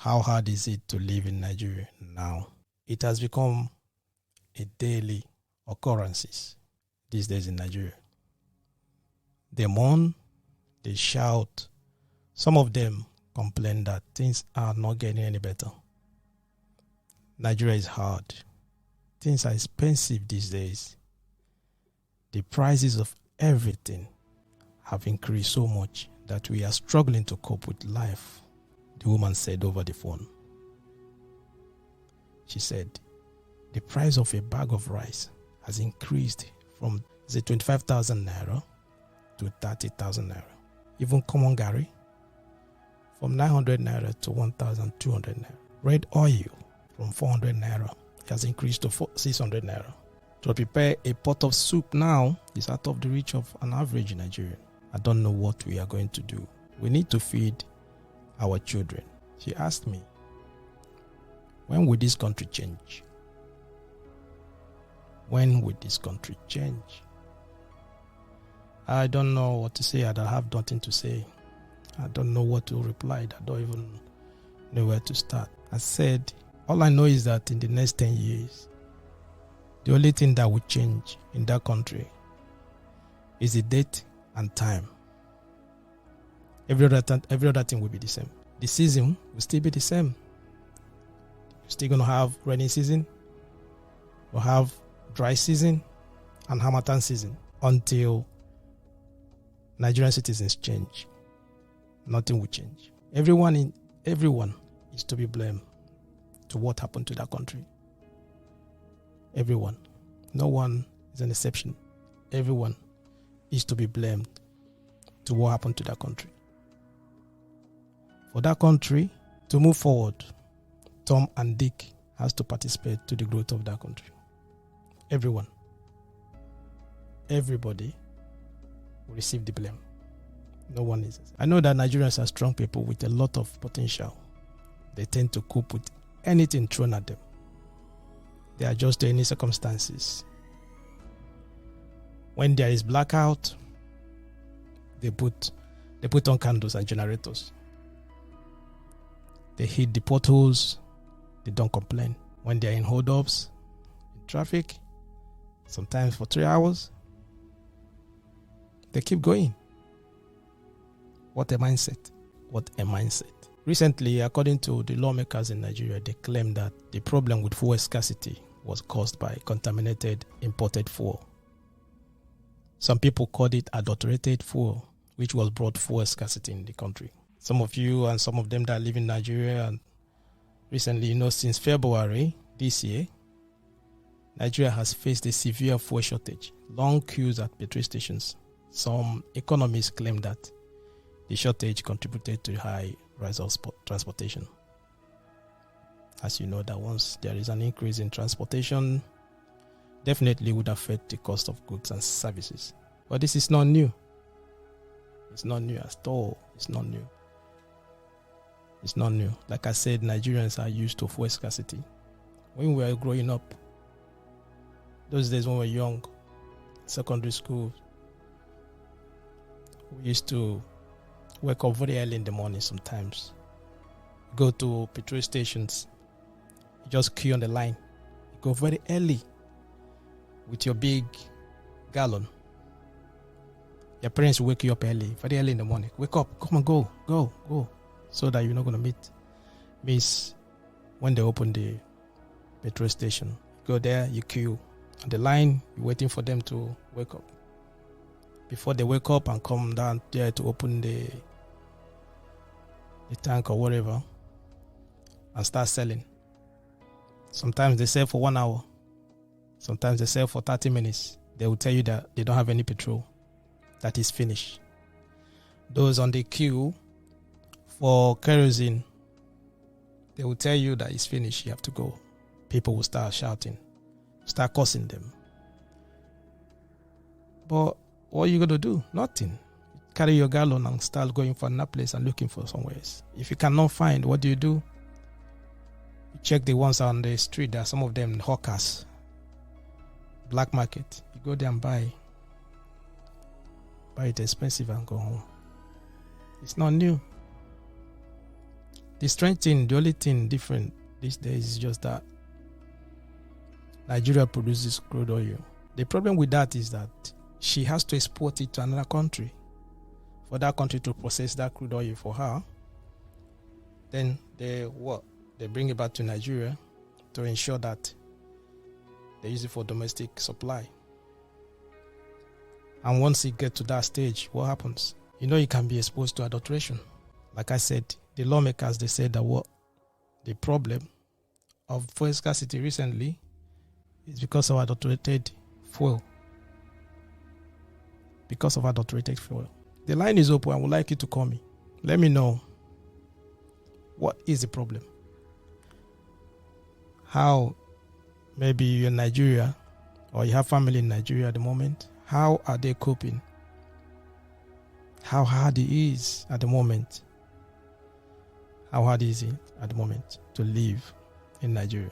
How hard is it to live in Nigeria now? It has become a daily occurrence these days in Nigeria. They mourn, they shout. Some of them complain that things are not getting any better. Nigeria is hard. Things are expensive these days. The prices of everything have increased so much that we are struggling to cope with life, the woman said over the phone. She said, the price of a bag of rice has increased from 25,000 naira to 30,000 naira. Even common gari from 900 naira to 1,200 naira. Red oil from 400 naira has increased to 600 naira. To prepare a pot of soup now is out of the reach of an average Nigerian. I don't know what we are going to do. We need to feed our children. She asked me, when will this country change? When will this country change? I don't know what to say. I don't have nothing to say. I don't know what to reply. I don't even know where to start. I said, all I know is that in the next 10 years, the only thing that will change in that country is the date and time. Every other thing will be the same. The season will still be the same. We're still going to have rainy season. We'll have dry season and Harmattan season until Nigerian citizens change. Nothing will change. Everyone is to be blamed to what happened to that country. Everyone. No one is an exception. Everyone is to be blamed to what happened to that country. For that country to move forward, Tom and Dick has to participate to the growth of that country. Everyone. Everybody will receive the blame. No one is. I know that Nigerians are strong people with a lot of potential. They tend to cope with anything thrown at them. They adjust to any circumstances. When there is blackout, they put on candles and generators. They hit the potholes. They don't complain. When they are in holdups, in traffic, sometimes for 3 hours, they keep going. What a mindset. What a mindset. Recently, according to the lawmakers in Nigeria, they claimed that the problem with fuel scarcity was caused by contaminated imported fuel. Some people called it adulterated fuel, which was brought fuel scarcity in the country. Some of you and some of them that live in Nigeria, and recently, since February this year, Nigeria has faced a severe fuel shortage, long queues at petrol stations. Some economists claim that the shortage contributed to the high rise of transportation. As you know, that once there is an increase in transportation, definitely would affect the cost of goods and services. But this is not new. It's not new at all. It's not new. It's not new. Like I said, Nigerians are used to fuel scarcity. When we were growing up, those days when we were young, secondary school, we used to wake up very early in the morning sometimes. Go to petrol stations. You just queue on the line. You go very early with your big gallon. Your parents will wake you up early, very early in the morning. Wake up, come on, go. So that you're not going to miss when they open the petrol station. Go there, you queue on the line, you're waiting for them to wake up. Before they wake up and come down there to open the tank or whatever and start selling. Sometimes they sell for 1 hour. Sometimes they sell for 30 minutes. They will tell you that they don't have any petrol. That is finished. Those on the queue for kerosene, they will tell you that it's finished. You have to go. People will start shouting, start cursing them. But what are you going to do? Nothing. Carry your gallon and start going for another place and looking for somewhere else. If you cannot find, what do? You check the ones on the street. There are some of them hawkers, black market. You go there and buy it expensive and go home. It's not new. The only thing different these days is just that Nigeria produces crude oil. The problem with that is that she has to export it to another country for that country to process that crude oil for her. Then they bring it back to Nigeria to ensure that they use it for domestic supply. And once it gets to that stage, what happens? It can be exposed to adulteration. Like I said, the lawmakers, they said that the problem of fuel scarcity recently is because of adulterated fuel. Because of adulterated fuel. The line is open. I would like you to call me. Let me know, what is the problem? How, maybe you're in Nigeria or you have family in Nigeria at the moment, how are they coping? How hard it is at the moment? How hard is it at the moment to live in Nigeria?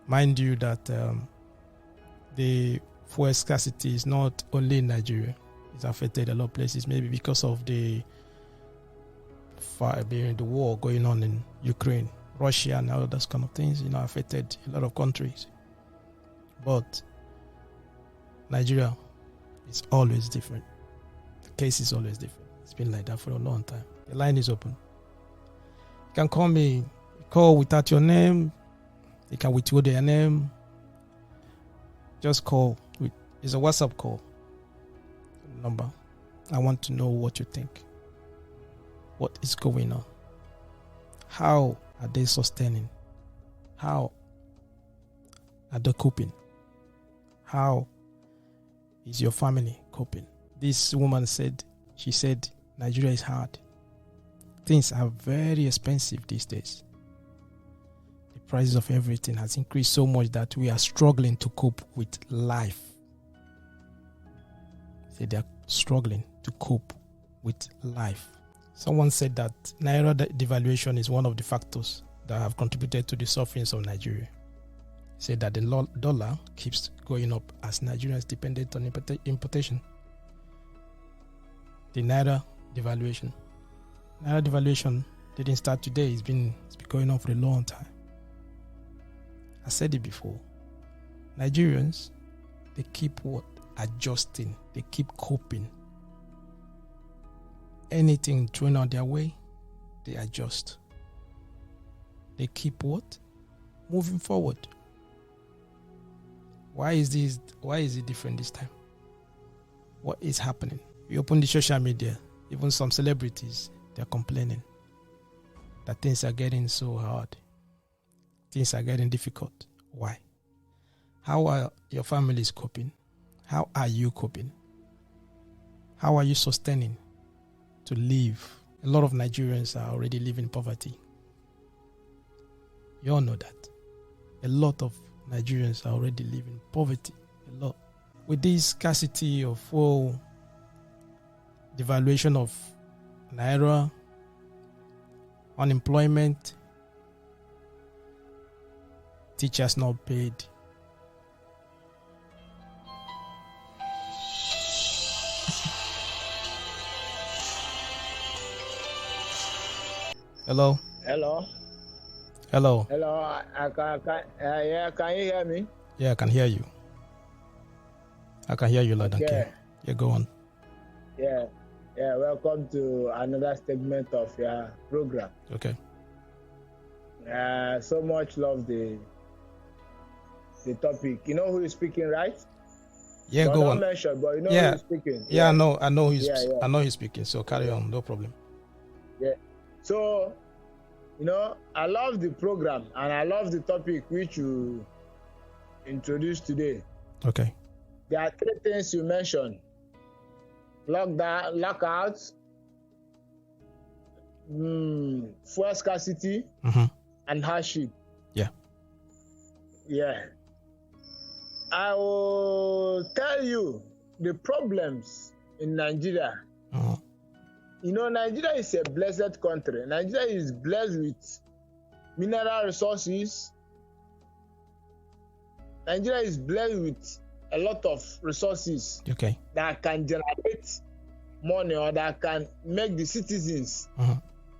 Mind you that the fuel scarcity is not only in Nigeria. It's affected a lot of places, maybe because of the war going on in Ukraine, Russia, and all those kind of things, affected a lot of countries. But Nigeria is always different. The case is always different. It's been like that for a long time. The line is open. You can call me. Call without your name. You can withhold your name. Just call. It's a WhatsApp call number. I want to know what you think. What is going on? How are they sustaining? How are they coping? How is your family coping? This woman said, Nigeria is hard. Things are very expensive these days. The prices of everything has increased so much that we are struggling to cope with life. They are struggling to cope with life. Someone said that Naira devaluation is one of the factors that have contributed to the sufferings of Nigeria. He said that the dollar keeps going up as Nigerians dependent on importation. The Naira devaluation. Naira devaluation didn't start today. It's been going on for a long time. I said it before. Nigerians, they keep adjusting. They keep coping. Anything thrown on their way, they adjust. They keep moving forward. Why is it different this time? What is happening? You open the social media, even some celebrities, they're complaining that things are getting so hard. Things are getting difficult. Why? How are your families coping? How are you coping? How are you sustaining to live? A lot of Nigerians are already living in poverty. You all know that. A lot of Nigerians are already living in poverty. A lot. With this scarcity of fuel, devaluation of Naira, unemployment, teachers not paid. Hello. Hello. Hello. Hello. Can you hear me? Yeah, I can hear you. I can hear you loud and clear. Yeah, go on. Yeah. Welcome to another segment of your program. Okay. So much love the topic. You know who is speaking, right? Yeah, go on. Mention, but you know who is speaking. Yeah, I know. I know he's speaking. So carry on. No problem. Yeah. So, I love the program and I love the topic which you introduced today. Okay. There are three things you mentioned: lockdown, lockouts, fuel scarcity, and hardship. Yeah. I will tell you the problems in Nigeria. Nigeria is a blessed country. Nigeria is blessed with mineral resources. Nigeria is blessed with a lot of resources that can generate money or that can make the citizens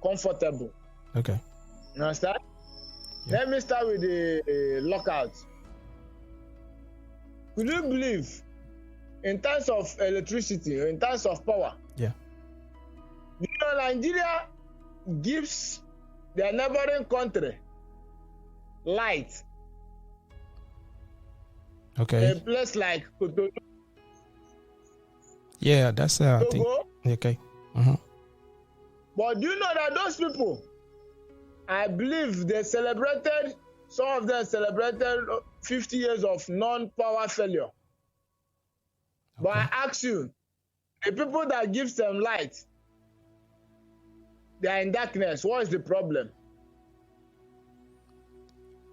comfortable. Okay. You understand? Yeah. Let me start with the lockout. Could you believe, in terms of electricity, in terms of power, Yeah. you know, Nigeria gives their neighboring country light. Okay. A place like Potholes, Yeah, that's I think. Togo. Okay. But do you know that those people, I believe they celebrated, some of them celebrated 50 years of non-power failure. Okay. But I ask you, the people that gives them light, they are in darkness. What is the problem?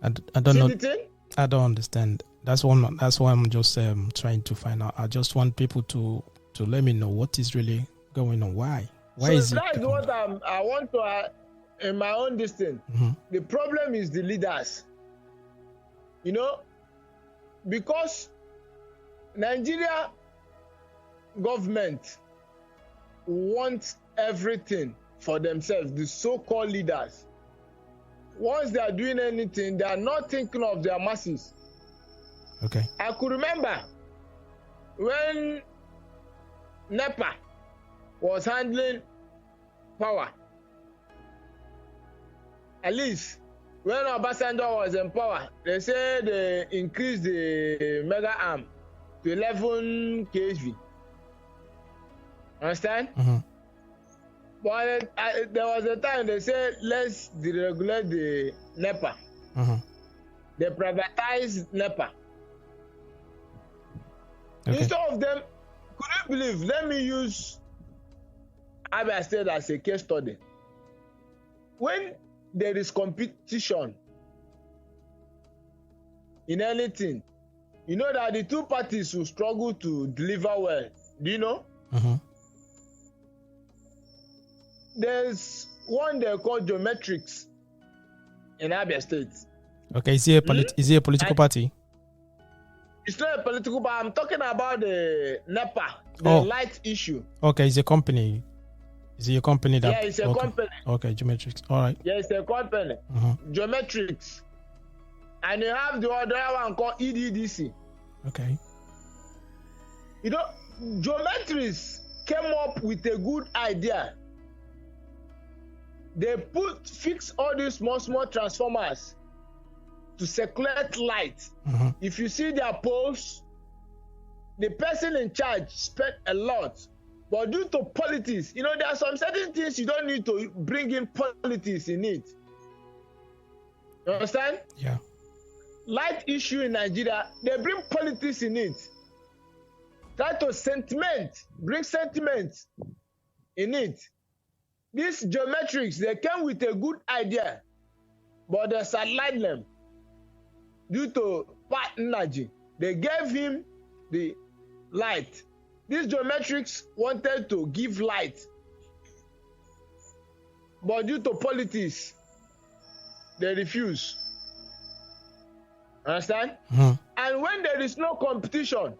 I don't See know. the thing? I don't understand. That's why I'm just trying to find out. I just want people to let me know what is really going on. Why is it? So that's what I want to, in my own distance. The problem is the leaders. You know, because Nigeria government wants everything for themselves, the so-called leaders. Once they are doing anything, they are not thinking of their masses. Okay. I could remember when NEPA was handling power. At least when Obasanjo was in power, they say they increased the mega arm to 11 kV. Understand? But there was a time they said, let's deregulate the NEPA. They privatized NEPA. Okay. Instead of them, could you believe, let me use Abia State as a case study. When there is competition in anything, you know that the two parties will struggle to deliver well. Do you know? There's one they call geometrics in Abia State. Okay, is he a political party? It's not a political party. I'm talking about the NEPA, the light issue. Okay, it's a company. Is it a company that? Yeah, it's a company. Okay, geometrics. All right. Yeah, it's a company. Geometrics. And you have the other one called EDDC. Okay. You know, geometrics came up with a good idea. They fix all these small transformers to circulate light. If you see their poles, the person in charge spent a lot. But due to politics, you know, there are some certain things you don't need to bring in politics in it. You understand? Yeah. Light issue in Nigeria, they bring politics in it. Try to bring sentiment in it. These geometrics, they came with a good idea, but they sidelined them due to power energy. They gave him the light. These geometrics wanted to give light, but due to politics, they refuse. Understand? And when there is no competition,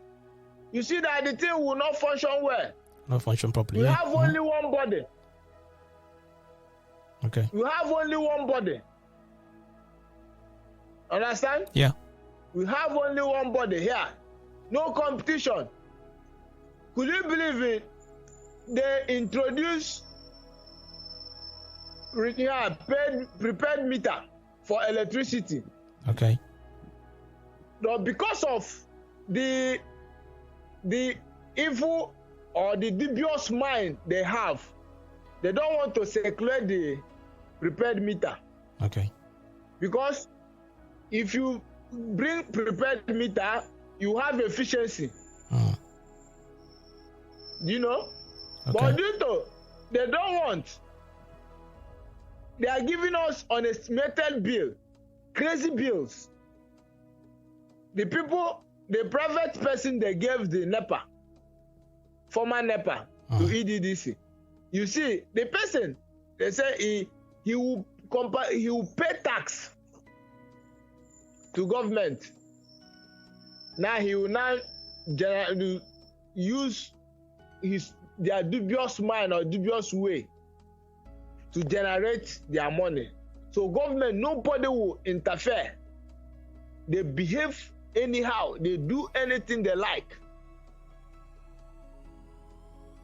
you see that the thing will not function well. Not function properly. We have only one body. Okay. We have only one body. Understand? Yeah. We have only one body here. No competition. Could you believe it? They introduced prepaid meter for electricity. Okay. But because of the evil or the dubious mind they have, they don't want to circulate the prepaid meter. Okay. Because if you bring prepaid meter, you have efficiency. You know? Okay. But due to they don't want, they are giving us unestimated bill, crazy bills. The private person they gave the NEPA, former NEPA to EDDC. You see, the person, they say he will pay tax to government. Now he will use his their dubious mind or dubious way to generate their money. So government, nobody will interfere. They behave anyhow. They do anything they like.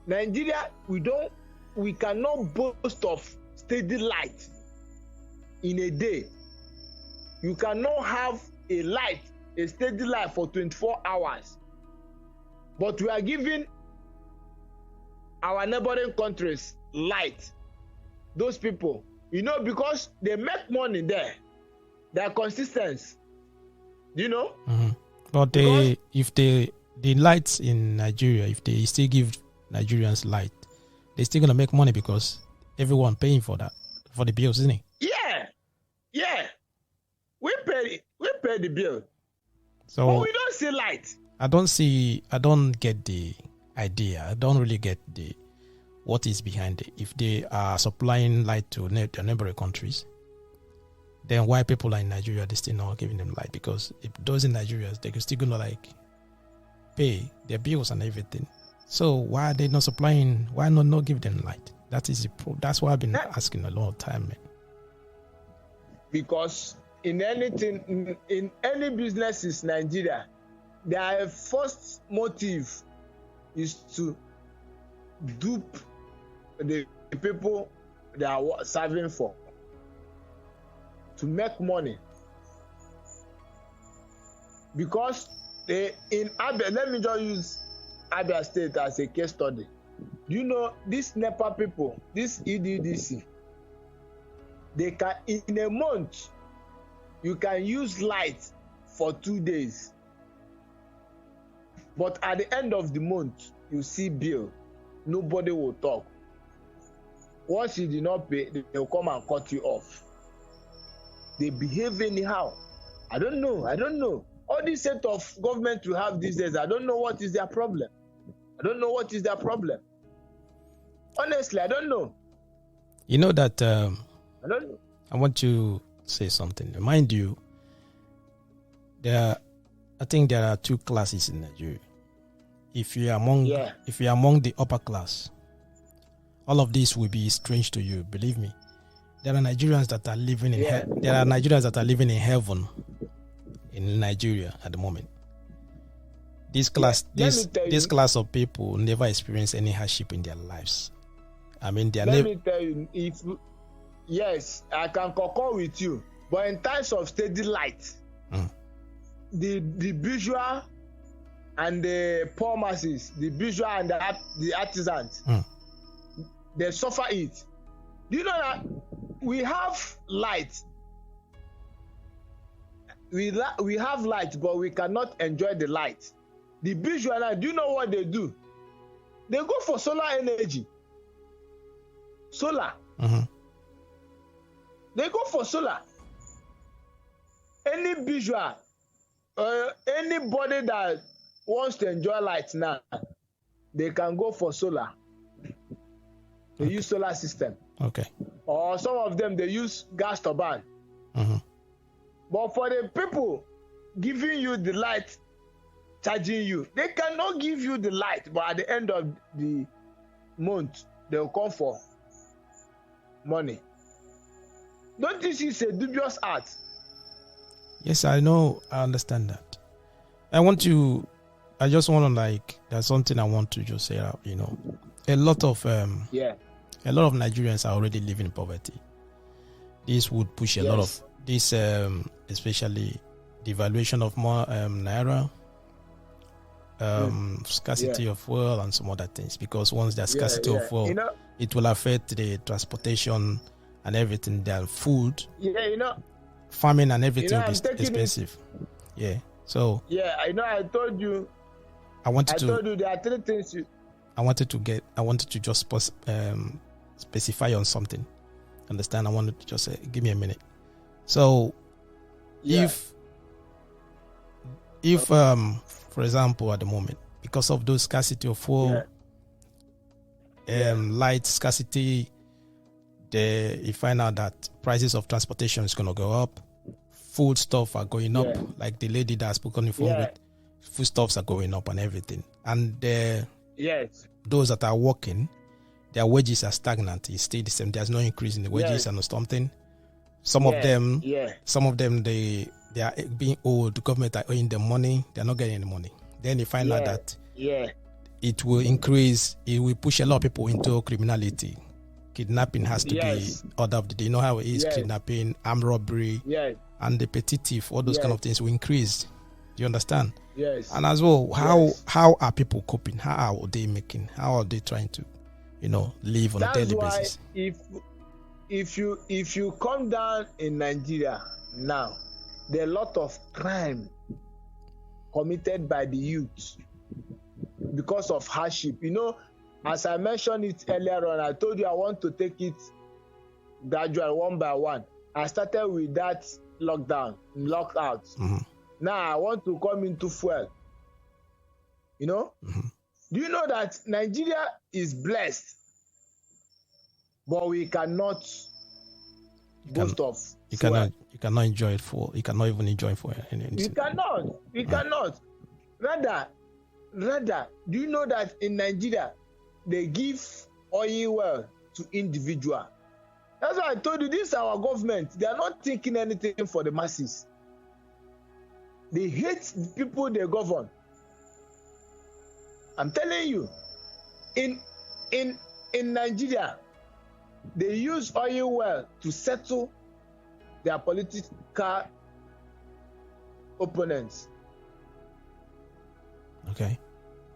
Nigeria, we cannot boast of steady light in a day. You cannot have a steady light for 24 hours. But we are giving our neighboring countries light. Those people, because they make money there. They are consistent. Mm-hmm. But if the lights in Nigeria, if they still give Nigerians light, they're still gonna make money because everyone paying for that, for the bills, isn't it? Yeah. We pay the bill. So but we don't see light. I don't get the idea. I don't really get what is behind it. If they are supplying light to the neighboring countries, then why people are in Nigeria, they still not giving them light? Because if those in Nigeria, they're still gonna pay their bills and everything. So why are they not supplying? Why not give them light? That's why I've been asking a long time, man. Because in any business in Nigeria, their first motive is to dupe the people they are serving for, to make money. Because in Abia, let me just use Abia State as a case study. These NEPA people, this EDDC, they can, in a month, you can use light for 2 days. But at the end of the month, you see bill, nobody will talk. Once you do not pay, they will come and cut you off. They behave anyhow. I don't know. All this set of government we have these days, I don't know what is their problem. Honestly, I don't know. You know that I don't know. I want to say something. Mind you, I think there are two classes in Nigeria. If you are among the upper class, all of this will be strange to you. Believe me. There are Nigerians that are living in there are Nigerians that are living in heaven in Nigeria at the moment. This class of people never experience any hardship in their lives. I mean, let me tell you, yes, I can concur with you. But in times of steady light, the visual and the poor masses, the visual and the artisans, they suffer it. Do you know that we have light? We have light, but we cannot enjoy the light. The visual, do you know what they do? They go for solar energy. Solar. They go for solar. Any visual, anybody that wants to enjoy light now, they can go for solar. They use solar system. Okay. Or some of them, they use gas turbine. But for the people giving you the light, charging you, they cannot give you the light, but at the end of the month, they'll come for money. Don't you see it's a dubious art? Yes, I know. I understand that. I just want to there's something I want to just say out, A lot of Nigerians are already living in poverty. This would push a lot of this, especially the valuation of more naira, scarcity of fuel and some other things. Because once there's scarcity of fuel, it will affect the transportation and everything. Their food, farming and everything will be expensive. So I told you. I told you there are three things. I wanted to just specify on something. Understand? I wanted to just say, give me a minute. So, if for example, at the moment, because of those scarcity of fuel, light scarcity, you find out that prices of transportation is going to go up. Food stuff are going up, like the lady that I spoke on the phone with. Food stuffs are going up and everything. And those that are working, their wages are stagnant. It's still the same. There's no increase in the wages and something. Some of them, they are being owed. The government are owing them money. They're not getting any money. Then they find out that it will increase. It will push a lot of people into criminality. Kidnapping has to be order of the day. You know how it is, kidnapping, armed robbery, and the petty thief, all those kind of things will increase. Do you understand? Yes. And as well, how are people coping? How are they making? How are they trying to, live on a daily basis? If you come down in Nigeria now, there are a lot of crime committed by the youth because of hardship. As I mentioned it earlier on, I told you I want to take it gradual, one by one. I started with that lockout. Mm-hmm. Now I want to come into fuel. Mm-hmm. Do you know that Nigeria is blessed, but we cannot boast of fuel. You cannot enjoy it for. You cannot even enjoy it for anything. We cannot. Rather, do you know that in Nigeria they give oil well to individual? That's why I told you this is our government. They are not thinking anything for the masses. They hate the people they govern. I'm telling you, in Nigeria, they use oil well to settle their political opponents. Okay.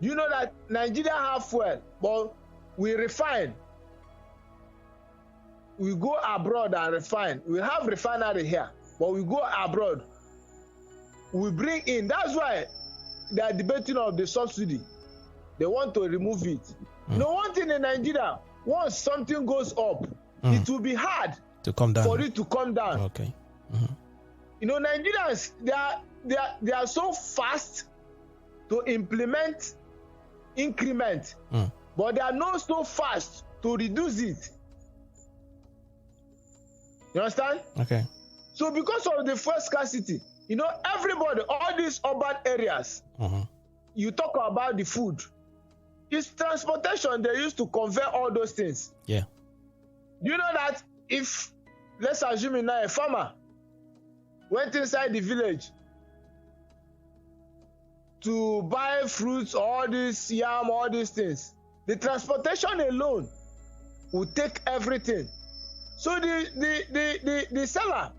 You know that Nigeria have fuel, but we refine. We go abroad and refine. We have refinery here, but we go abroad. We bring in. That's why they are debating of the subsidy. They want to remove it. One thing in Nigeria, once something goes up, it will be hard to come down. For it to come down. Okay. Nigerians, they are so fast to implement increment, but they are not so fast to reduce it. You understand? Okay. So because of the fuel scarcity, everybody, all these urban areas, you talk about the food. It's transportation they used to convey all those things. Yeah. Do you know that if, let's assume now a farmer went inside the village to buy fruits, all this yam, all these things, the transportation alone will take everything. So the seller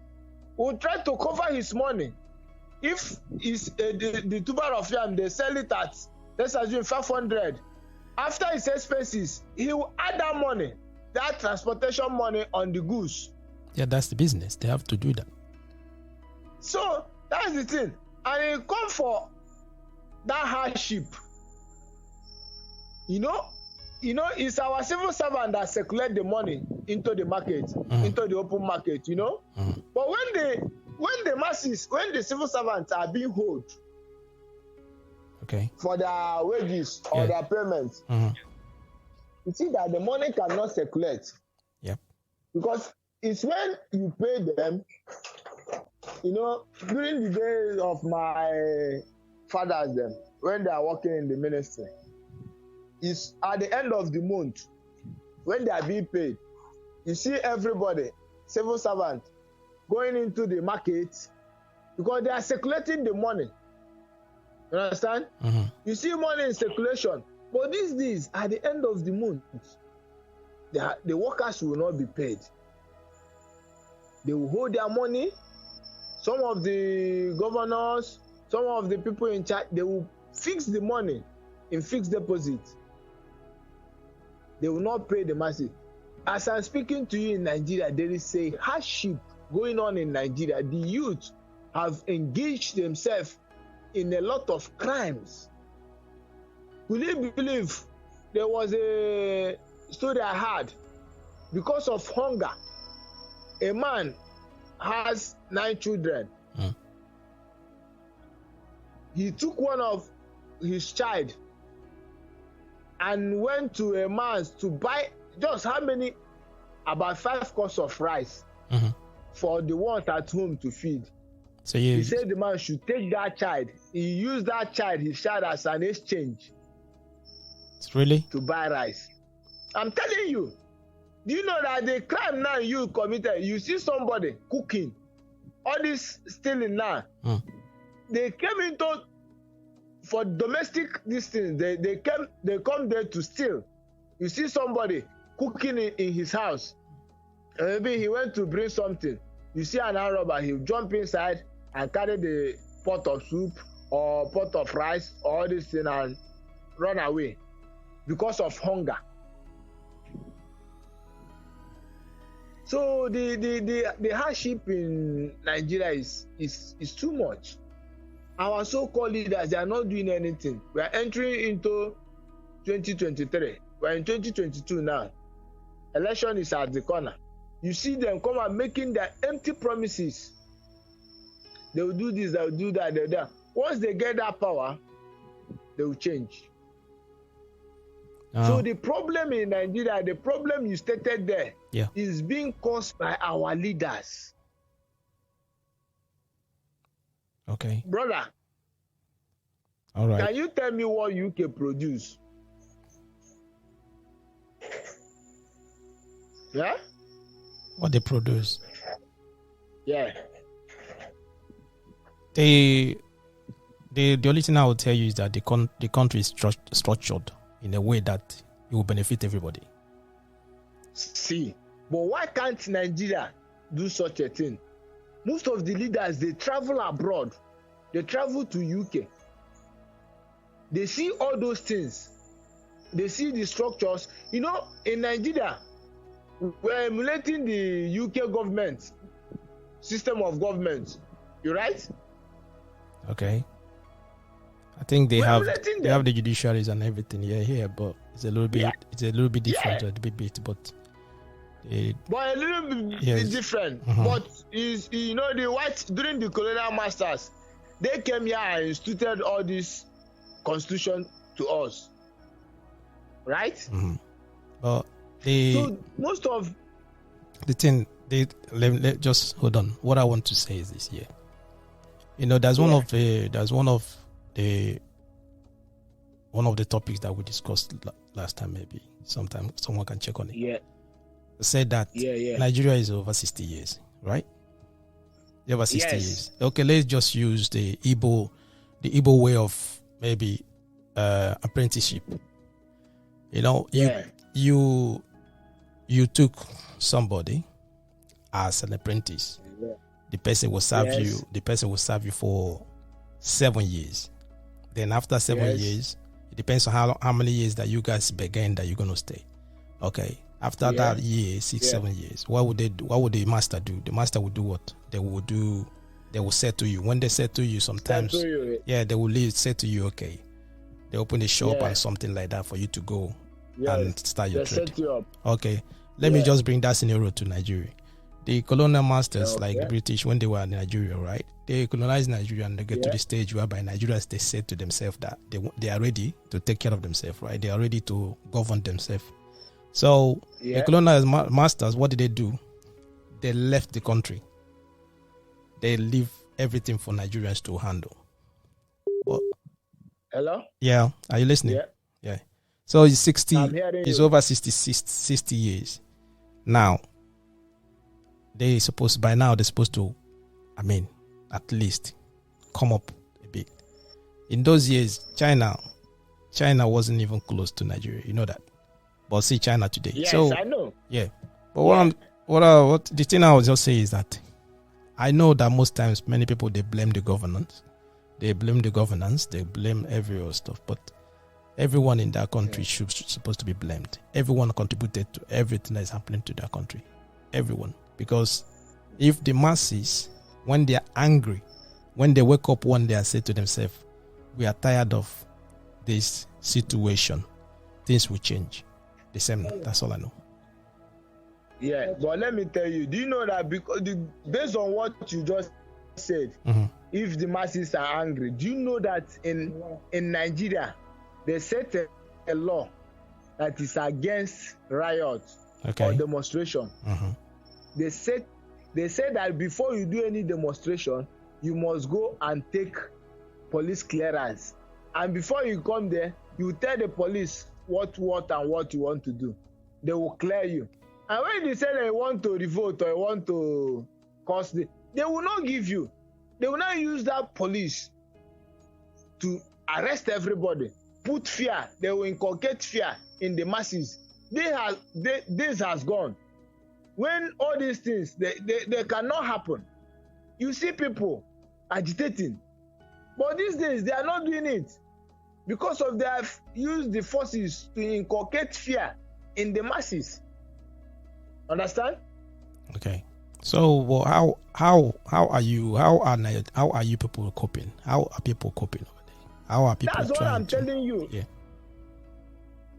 will try to cover his money. If it's the tuber of yam, they sell it at, let's assume 500. After his expenses, he will add that money, that transportation money on the goods. Yeah, that's the business. They have to do that. So that's the thing. And it come for that hardship. It's our civil servant that circulate the money into the market, into the open market, But when the civil servants are being held for their wages or their payments, you see that the money cannot circulate. Yep. Because it's when you pay them, during the days of my fathers, when they are working in the ministry, it's at the end of the month, when they are being paid, you see everybody, civil servant, going into the market because they are circulating the money. You understand? You see money in circulation, but these days, at the end of the month, the workers will not be paid. They will hold their money. Some of the governors, some of the people in charge, they will fix the money in fixed deposit. They will not pay the masses. As I'm speaking to you in Nigeria, there is a hardship going on in Nigeria. The youth have engaged themselves in a lot of crimes. Will you believe there was a story I had? Because of hunger, a man has 9 children. He took one of his child and went to a man's to buy just how many? About 5 cups of rice for the ones at home to feed. So he said the man should take that child. He used that child, his child, as an exchange. Really? to buy rice. I'm telling you. Do you know that the crime now you committed, you see somebody cooking, all this stealing now, they came into for domestic these things, they come there to steal. You see somebody cooking in his house, and maybe he went to bring something. You see an armed robber, he'll jump inside and carry the pot of soup or pot of rice or all this thing and run away because of hunger. So the hardship in Nigeria is too much. Our so-called leaders, they are not doing anything. We are entering into 2023. We are in 2022 now. Election is at the corner. You see them come out making their empty promises. They will do this, they will do that, they will do that. Once they get that power, they will change. So the problem in Nigeria, the problem you stated there, is being caused by our leaders. Okay. Brother. All right. Can you tell me what UK produce? Yeah? What they produce? Yeah. The only thing I will tell you is that the country is structured in a way that it will benefit everybody. See, but why can't Nigeria do such a thing? Most of the leaders, they travel abroad. They travel to UK. They see all those things. They see the structures. You know, in Nigeria, we're emulating the UK government system of government. You right? Okay. I think they have the judiciaries and everything here, but it's a little bit different a bit, but a little bit different. But is the white during the colonial masters, they came here and instituted all this constitution to us, right? But so most of the thing let just hold on. What I want to say is this here. There's one of the topics that we discussed last time. Maybe sometime someone can check on it. Yeah. Said that Nigeria is over 60 years, right? Over 60 years. Okay, let's just use the Igbo way of maybe apprenticeship. You took somebody as an apprentice. The person will serve you. The person will serve you for 7 years. Then after 7 years, it depends on how many years that you guys began that you're gonna stay. Okay. After that year, 7 years, what would they do? What would the master do? The master would do what? They will say to you. When they say to you, sometimes, they will say to you, okay, they open a shop and something like that for you to go and start your trade. Set you up. Okay. Let me just bring that scenario to Nigeria. The colonial masters, like the British, when they were in Nigeria, right? They colonized Nigeria and they get to the stage whereby Nigerians, they said to themselves that they are ready to take care of themselves, right? They are ready to govern themselves. So the colonial masters, what did they do? They left the country. They leave everything for Nigerians to handle. What? Hello? Yeah. Are you listening? Yeah. So it's 60. It's over 60 years. Now, they're supposed to, at least come up a bit. In those years, China wasn't even close to Nigeria. You know that. But see China today. Yes, so, I know. Yeah. But what the thing I was just saying is that I know that most times many people, they blame the governance. They blame every other stuff. But everyone in that country should supposed to be blamed. Everyone contributed to everything that is happening to that country. Everyone. Because if the masses, when they are angry, when they wake up one day and say to themselves, we are tired of this situation, things will change. The same. That's all I know. Yeah, but let me tell you, do you know that based on what you just said, if the masses are angry, do you know that in Nigeria, they set a law that is against riot or demonstration. They said that before you do any demonstration, you must go and take police clearance. And before you come there, you tell the police what you want to do. They will clear you. And when they say they want to revolt or want to cause they will not give you. They will not use that police to arrest everybody, put fear. They will inculcate fear in the masses. This has gone. When all these things, they cannot happen. You see people agitating. But these days, they are not doing it because of they have used the forces to inculcate fear in the masses. Understand? Okay. So, well, how are you people coping? How are people coping over there? How are people? That's what I'm telling you. Yeah.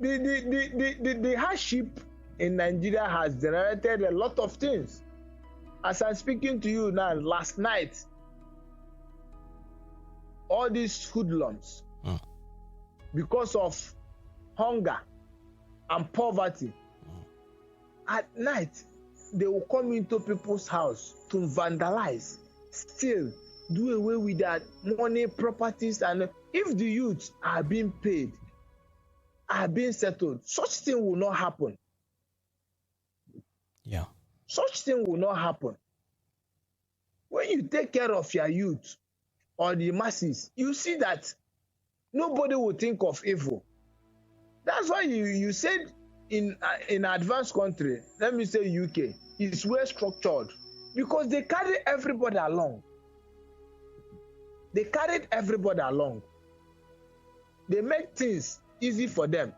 The hardship in Nigeria has generated a lot of things. As I'm speaking to you now, last night, all these hoodlums, because of hunger and poverty, at night, they will come into people's house to vandalize, steal, do away with their money, properties, and if the youths are being paid, are being settled, such thing will not happen. Yeah. Such thing will not happen. When you take care of your youth or the masses, you see that nobody will think of evil. That's why you said in advanced country, let me say UK, is well structured because they carry everybody along. They carried everybody along. They make things easy for them.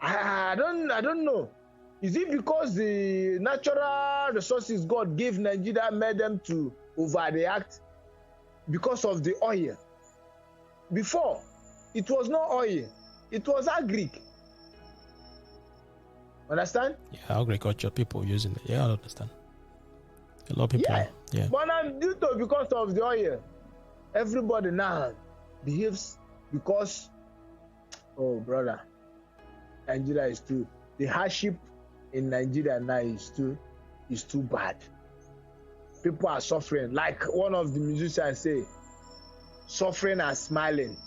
I don't know. Is it because the natural resources God gave Nigeria made them to overreact because of the oil? Before, it was not oil. It was agric. Understand? Yeah, agriculture, people using it. Yeah, I understand. A lot of people. Yeah. But now, because of the oil, everybody now behaves because, oh, brother, Nigeria is too, the hardship in Nigeria now is too bad. People are suffering. Like one of the musicians say, suffering and smiling.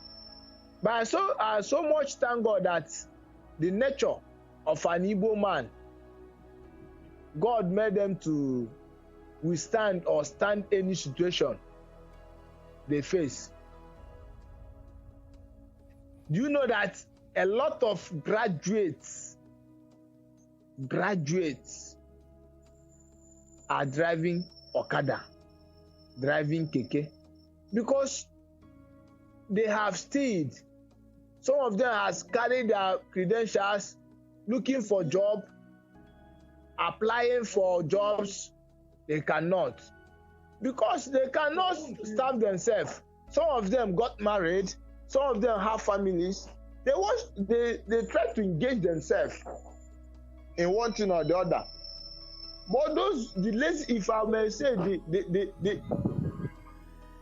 But I so much thank God that the nature of an Igbo man, God made them to withstand or stand any situation they face. Do you know that a lot of graduates are driving Okada, driving Keke, because they have stayed. Some of them has carried their credentials, looking for job, applying for jobs. They cannot, because they cannot starve themselves. Some of them got married. Some of them have families. They try to engage themselves in one thing or the other. But the lazy, if I may say, the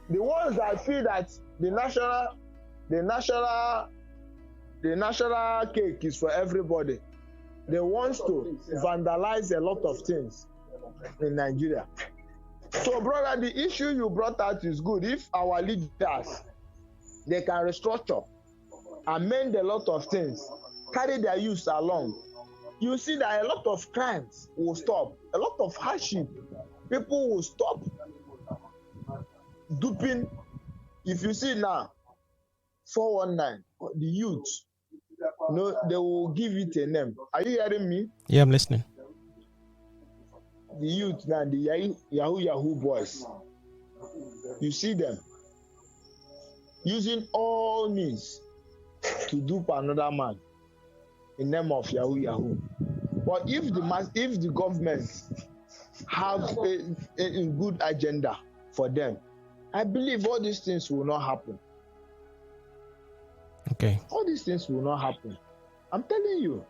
ones that feel that the national cake is for everybody, they want to vandalize a lot of things in Nigeria. So, brother, the issue you brought out is good. If our leaders, they can restructure, amend a lot of things, carry their youth along, you see that a lot of crimes will stop, a lot of hardship. People will stop duping. If you see now, 419, the youth, they will give it a name. Are you hearing me? Yeah, I'm listening. The youth now, the Yahoo boys, you see them using all means to dupe another man in name of Yahoo. But if the government have a good agenda for them, I believe all these things will not happen. Okay. All these things will not happen. I'm telling you.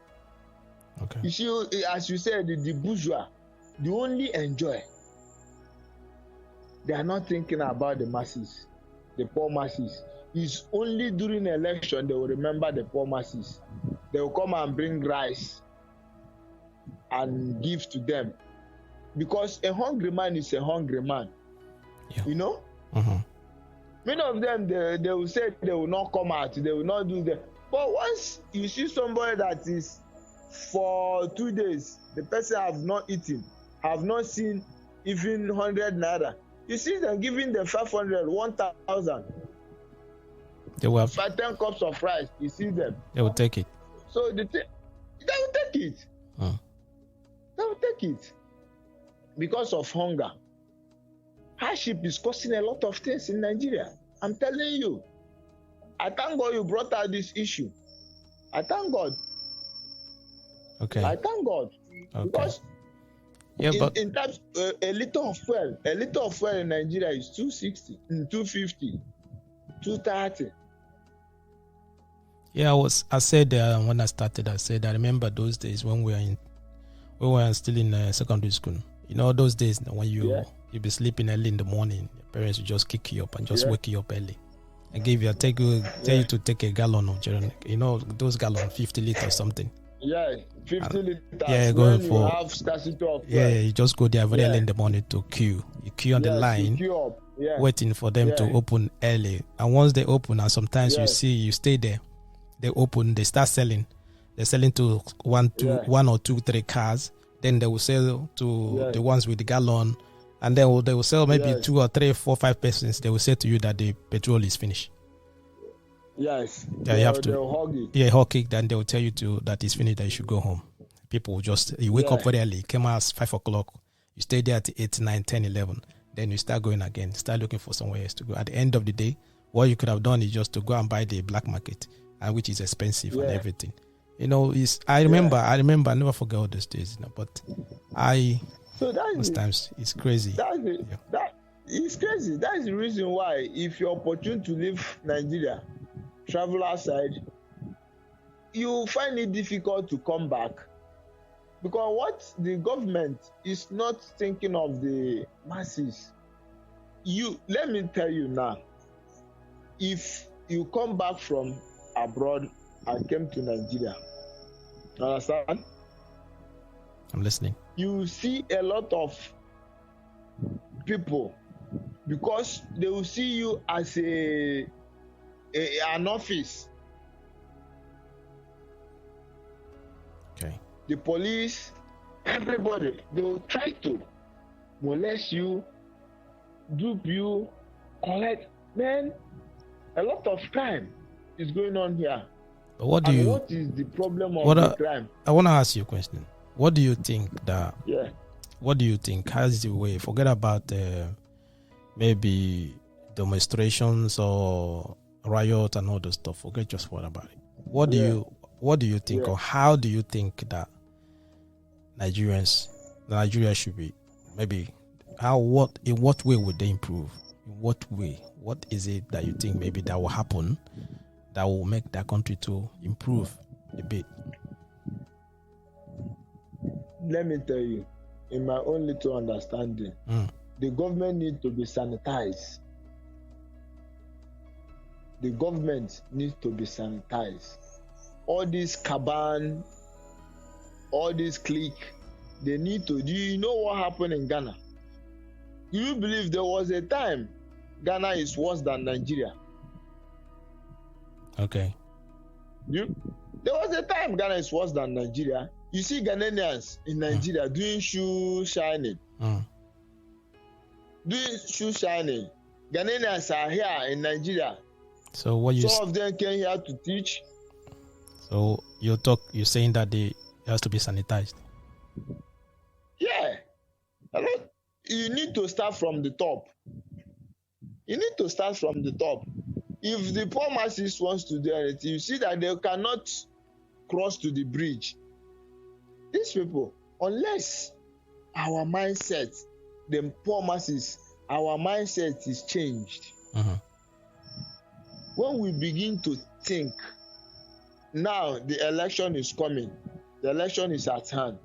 Okay. You see, as you said, the bourgeois, they only enjoy. They are not thinking about the masses, the poor masses. It's only during election they will remember the poor masses. They will come and bring rice and give to them. Because a hungry man is a hungry man. Yeah. You know? Mm-hmm. Many of them, they will say they will not come out, they will not do that. But once you see somebody that is for 2 days, the person have not eaten, have not seen even 100 naira. You see them giving them 500, 1,000. They will have, 10 cups of rice. You see them. they will take it. So they will take it. They will take it because of hunger. Hardship is causing a lot of things in Nigeria. I'm telling you. I thank God you brought out this issue. I thank God. Okay. I thank God. Okay. Because in terms, a liter of fuel in Nigeria is 260, 250, 230. Yeah, I said when I started, I remember those days when we were still in secondary school. You know, those days when you be sleeping early in the morning, your parents would just kick you up and just wake you up early and tell you to take a gallon of Jeremy. You know, those gallon 50 liters something. Yeah, 50 liters. Yeah, going when for you have scarcity of yeah, you just go there very early in the morning to queue. You queue on the line, waiting for them to open early. And once they open, and sometimes you stay there. They open, they start selling. They're selling to one or two, 3 cars. Then they will sell to the ones with the gallon, and then they will sell maybe 2 or 3, 4, 5 persons. They will say to you that the petrol is finished. Yes. Yeah, you have to. They'll hug it. Yeah, hug it. Then they will tell you that it's finished. That you should go home. People will you wake up very early. Came out at 5 o'clock. You stay there at 8, 9, 10, 11. Then you start going again. Start looking for somewhere else to go. At the end of the day, what you could have done is just to go and buy the black market, and which is expensive and everything. You know, I remember, I never forget all those days. You know, but sometimes it's crazy. It's crazy. That is the reason why, if you're opportune to leave Nigeria, travel outside, you find it difficult to come back, because what the government is not thinking of the masses. Let me tell you now, if you come back from abroad and came to Nigeria, understand? I'm listening. You see a lot of people, because they will see you as an office. Okay. The police, everybody, they will try to molest you, dupe you, collect. Man, a lot of crime is going on here. But what is the problem of the crime? I want to ask you a question. What do you think that? Yeah. What do you think has the way? Forget about maybe demonstrations or riot and all those stuff. Forget just what about it. What do you think, or how do you think that Nigeria should be? Maybe in what way would they improve? In what way? What is it that you think maybe that will happen that will make that country to improve a bit? Let me tell you, in my own little understanding, the government needs to be sanitized. The government needs to be sanitized. All this caban, all this clique, they need to. Do you know what happened in Ghana? Do you believe there was a time Ghana is worse than Nigeria? Okay. There was a time Ghana is worse than Nigeria. You see Ghanaians in Nigeria doing shoe shining. Doing shoe shining. Ghanaians are here in Nigeria. So some of them came here to teach. So you're saying that it has to be sanitized. Yeah. You need to start from the top. You need to start from the top. If the poor masses wants to do anything, you see that they cannot cross to the bridge. These people, unless our mindset, the poor masses, our mindset is changed. When we begin to think, now the election is coming, the election is at hand.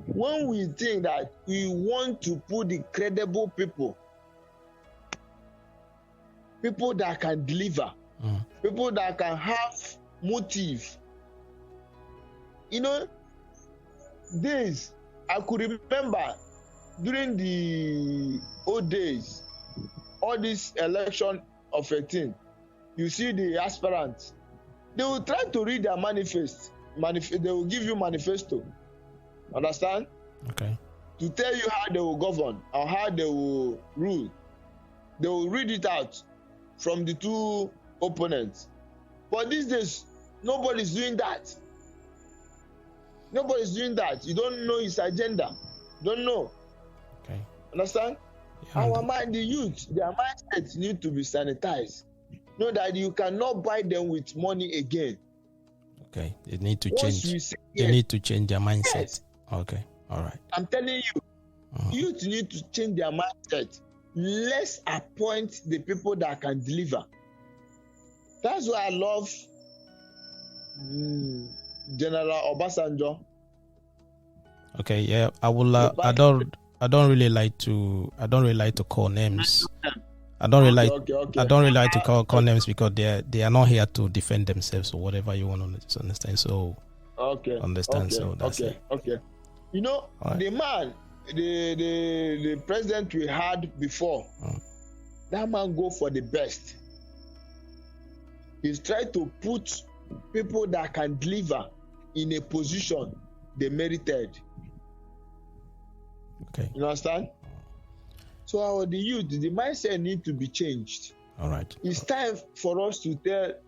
When we think that we want to put the credible people that can deliver, people that can have motive. You know, days, I could remember during the old days, all this election of 18, you see the aspirants, They will try to read their manifest. They will give you manifesto. Understand? Okay. To tell you how they will govern or how they will rule. They will read it out from the two opponents. But these days, nobody's doing that. Nobody's doing that. You don't know his agenda. Don't know. Okay. Understand? Yeah, Our mind, the youth, their mindsets need to be sanitized. Know that you cannot buy them with money again. Okay. They need to Once change. They need to change their mindset. Yes. Okay. All right. I'm telling you, youth need to change their mindset. Let's appoint the people that can deliver. That's why I love General Obasanjo. Okay. Yeah. I will. I don't really like to call names. I don't really like to call names because they are not here to defend themselves or whatever you want to understand. So understand. So that's it. Okay. You know, right. The man, the president we had before, that man go for the best. He's trying to put people that can deliver in a position they merited. Okay. You understand? So the youth, the mindset need to be changed. All right. It's time for us to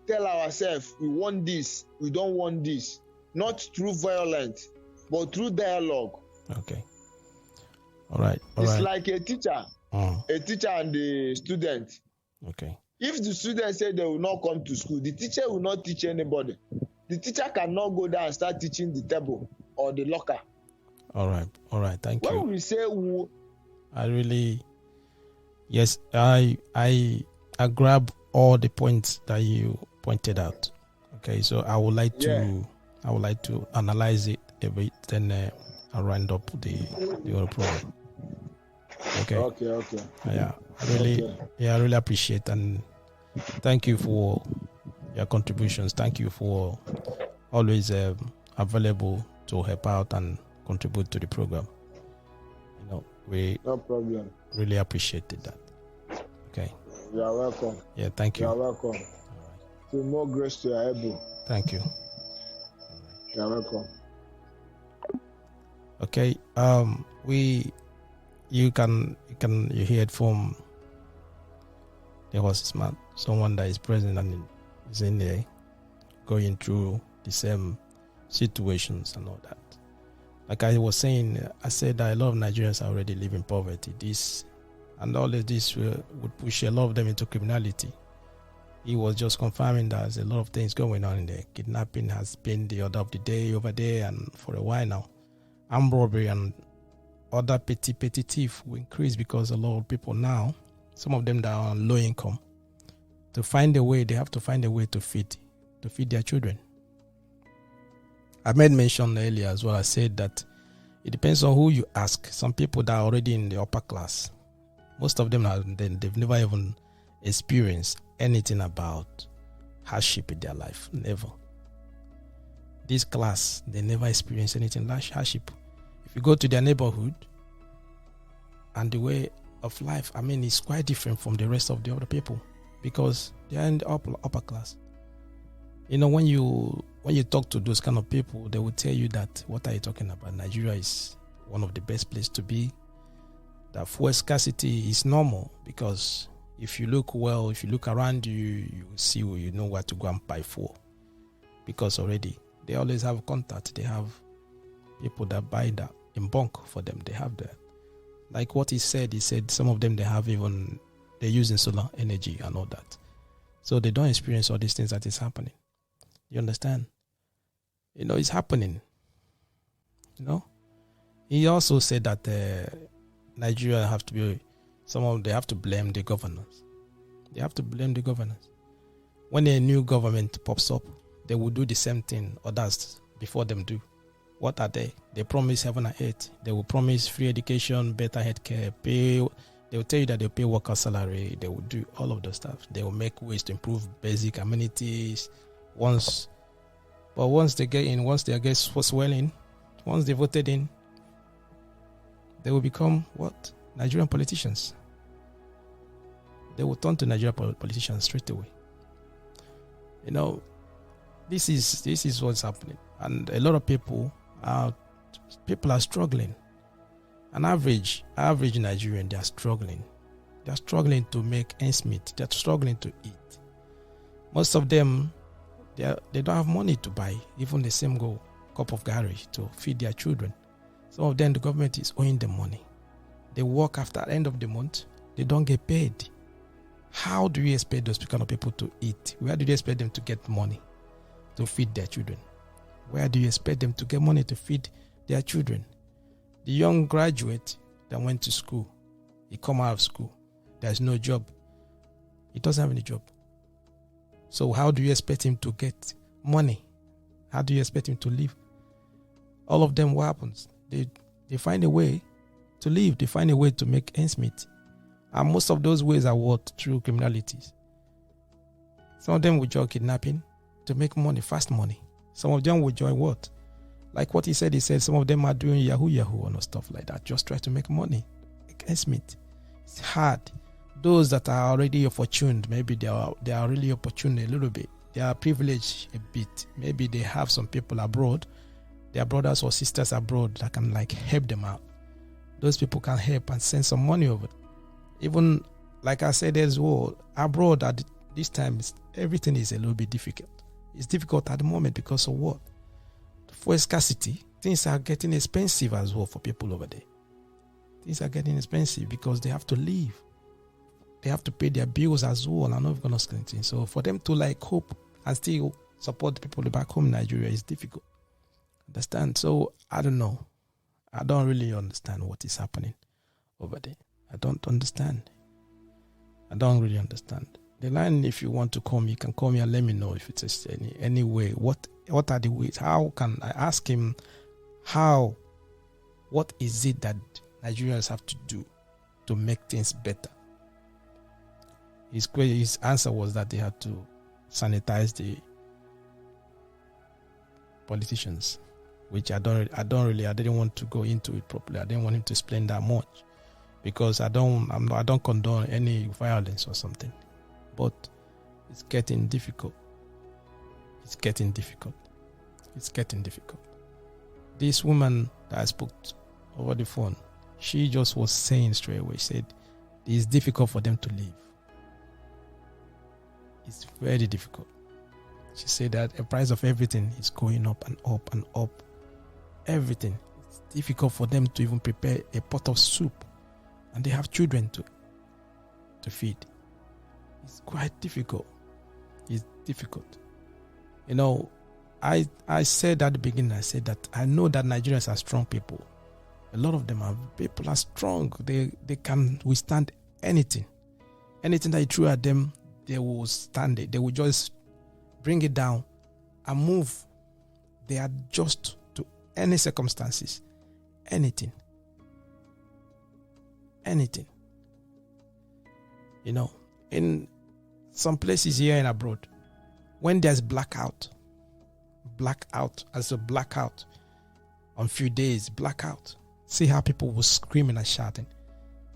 tell ourselves we want this, we don't want this. Not through violence, but through dialogue. Okay. All right. It's like a teacher and the student. Okay. If the student say they will not come to school, the teacher will not teach anybody. The teacher cannot go there and start teaching the table or the locker. All right. Thank you. When we say I grab all the points that you pointed out. Okay, so I would like to analyze it a bit, then I'll round up the whole program. Okay. Yeah, I really appreciate and thank you for your contributions. Thank you for always available to help out and contribute to the program. You know, we no problem. Really appreciated that. Okay. You are welcome. Yeah, thank you. You are welcome. Right. To more grace to your elbow. Thank you. You are welcome. Okay. You heard from there was someone that is present and is in there going through the same situations and all that. Like I was saying, I said that a lot of Nigerians already live in poverty. This and all of this would push a lot of them into criminality. He was just confirming that there's a lot of things going on in there. Kidnapping has been the order of the day over there and for a while now. Armed robbery and other petty thief will increase because a lot of people now, some of them that are on low income, they have to find a way to feed their children. I made mention earlier as well. I said that it depends on who you ask. Some people that are already in the upper class, most of them they've never even experienced anything about hardship in their life. Never. This class, they never experience anything like hardship. If you go to their neighborhood and the way of life, it's quite different from the rest of the other people because they are in the upper class. You know, when you talk to those kind of people, they will tell you that, what are you talking about? Nigeria is one of the best places to be. That fuel scarcity is normal because if you look around you, you see, you know where to go and buy fuel. Because already, they always have contact. They have people that buy that in bulk for them. They have that. Like what he said some of them, they're using solar energy and all that. So they don't experience all these things that is happening. You understand? You know, it's happening. You know? He also said that Nigeria they have to blame the governors. They have to blame the governors. When a new government pops up, they will do the same thing others before them do. What are they? They promise heaven and earth. They will promise free education, better healthcare, they will tell you that they'll pay worker salary. They will do all of those stuff. They will make ways to improve basic amenities. Once they get in, once they get swelling, once they voted in, they will become what? Nigerian politicians. They will turn to Nigerian politicians straight away. You know, This is what's happening, and a lot of people are struggling. An average Nigerian, they are struggling. They are struggling to make ends meet. They are struggling to eat. Most of them, they don't have money to buy even the same cup of garri to feed their children. Some of them, the government is owing them money. They work after the end of the month. They don't get paid. How do you expect those kind of people to eat? Where do you expect them to get money to feed their children? Where do you expect them to get money to feed their children? The young graduate that went to school, he come out of school, there's no job. He doesn't have any job. So how do you expect him to get money? How do you expect him to live? All of them, what happens? They find a way to live. They find a way to make ends meet. And most of those ways are what? Through criminalities. Some of them will join kidnapping to make money, fast money. Some of them will join what? Like what he said some of them are doing Yahoo and stuff like that. Just try to make money. Make ends meet. It's hard. Those that are already opportune, maybe they are really opportune a little bit. They are privileged a bit. Maybe they have some people abroad, their brothers or sisters abroad that can help them out. Those people can help and send some money over. Even like I said as well, abroad at this time, everything is a little bit difficult. It's difficult at the moment because of what? For scarcity, things are getting expensive as well for people over there. Things are getting expensive because they have to live. They have to pay their bills as well and all those kind of things. So for them to hope and still support the people back home in Nigeria is difficult. Understand? So I don't know. I don't really understand what is happening over there. I don't understand. I don't really understand. The line, if you want to call me, you can call me and let me know if it's any way. What are the ways? How can I ask him what is it that Nigerians have to do to make things better? His answer was that they had to sanitize the politicians, which I didn't want to go into it properly. I didn't want him to explain that much because I don't condone any violence or something. But it's getting difficult. It's getting difficult. This woman that I spoke to over the phone, she just was saying straight away, she said, it's difficult for them to live. It's very difficult. She said that the price of everything is going up and up and up. Everything. It's difficult for them to even prepare a pot of soup. And they have children to feed. It's quite difficult. It's difficult. I said at the beginning, I said that I know that Nigerians are strong people. A lot of them people are strong. They can withstand anything. Anything that you throw at them, they will stand it. They will just bring it down and move. They adjust to any circumstances. Anything. In some places here and abroad, when there's blackout on few days, blackout. See how people were screaming and shouting.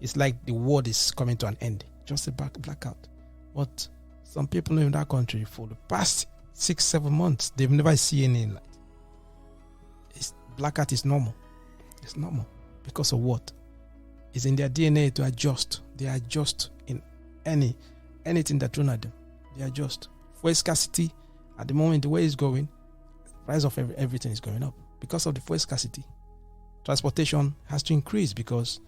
It's like the world is coming to an end. Just a blackout. But some people in that country for the past 6-7 months, they've never seen any light. Blackout is normal. It's normal. Because of what? It's in their DNA to adjust. They adjust in anything that thrown at them. They adjust. For scarcity, at the moment, the way it's going, price of everything is going up. Because of the fuel scarcity, transportation has to increase because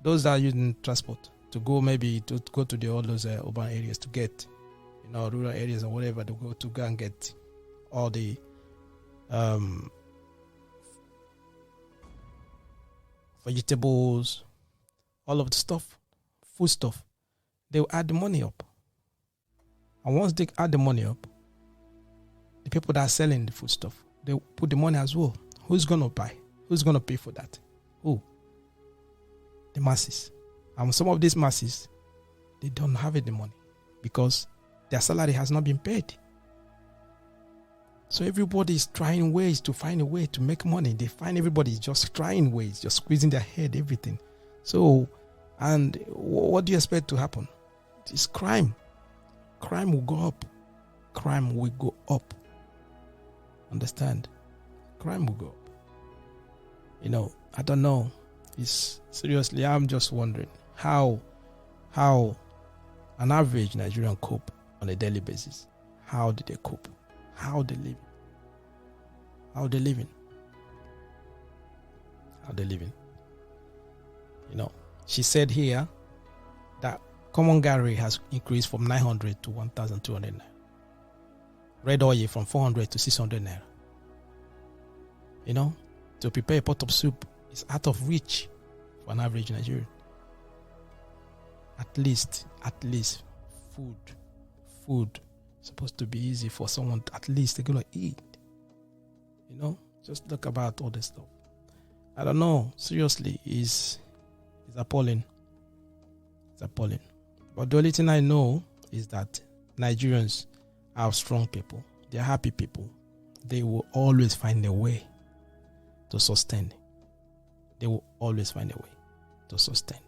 those that are using transport to go to all those urban areas to get, rural areas or whatever, to go and get all the vegetables, all of the stuff, food stuff, they will add the money up. And once they add the money up, the people that are selling the food stuff, they put the money as well. Who's going to buy? Who's going to pay for that? Who? The masses. And some of these masses, they don't have the money because their salary has not been paid. So everybody is trying ways to find a way to make money. Everybody is just trying ways, just squeezing their head, everything. So, and what do you expect to happen? It's crime. Crime will go up. Crime will go up. Understand? Crime will go up. I don't know. Seriously, I'm just wondering how an average Nigerian cope on a daily basis. How do they cope? How they live? How they living? How they living? She said here that common Gary has increased from 900 to 1,200 naira. Red oil from 400 to 600 naira. To prepare a pot of soup is out of reach for an average Nigerian. At least food supposed to be easy for someone. At least they're gonna eat. Just look about all this stuff. I don't know. Seriously, it's appalling. It's appalling. But the only thing I know is that Nigerians are strong people. They're happy people. They will always find a way to sustain. They will always find a way to sustain.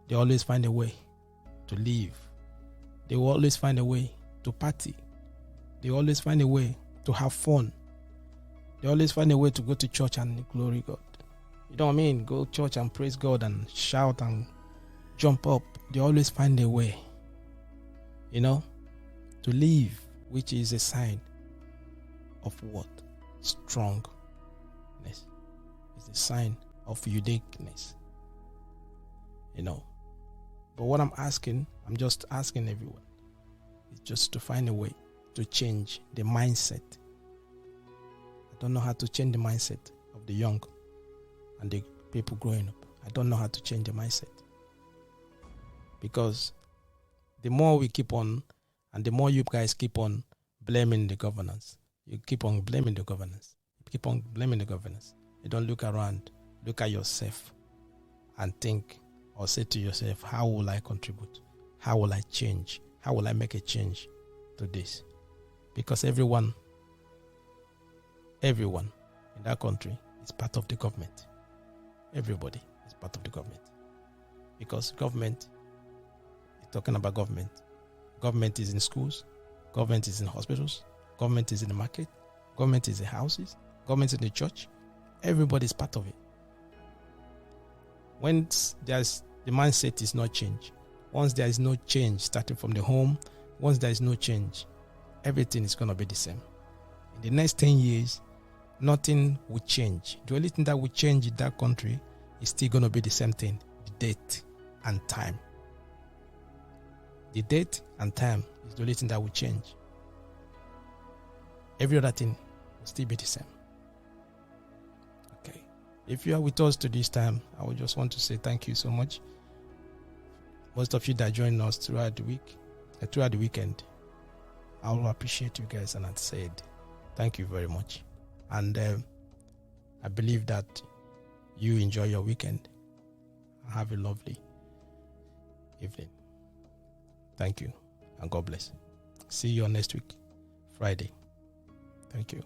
They always find a way to live. They will always find a way to party. They always find a way to have fun. They always find a way to go to church and glory God. You know what I mean? Go to church and praise God and shout and jump up. They always find a way, to live, which is a sign of what? Strongness. It's a sign of uniqueness. But what I'm just asking everyone, is just to find a way to change the mindset. I don't know how to change the mindset of the young and the people growing up. I don't know how to change the mindset. Because the more we keep on, and the more you guys keep on blaming the governance, you keep on blaming the governance. You keep on blaming the governance. You don't look around, look at yourself and think or say to yourself, how will I contribute? How will I change? How will I make a change to this? Because everyone in that country is part of the government. Everybody is part of the government. Because government, you're talking about government. Government is in schools. Government is in hospitals. Government is in the market. Government is in houses. Government is in the church. Everybody is part of it. Once the mindset is not changed, once there is no change starting from the home, once there is no change, everything is going to be the same. In the next 10 years, nothing will change. The only thing that will change in that country is still going to be the same thing, the date and time. The date and time is the only thing that will change. Every other thing will still be the same. Okay. If you are with us to this time, I would just want to say thank you so much. Most of you that joined us throughout the week, throughout the weekend, I will appreciate you guys, and I said thank you very much. And I believe that you enjoy your weekend. Have a lovely evening. Thank you, and God bless. See you on next week, Friday. Thank you.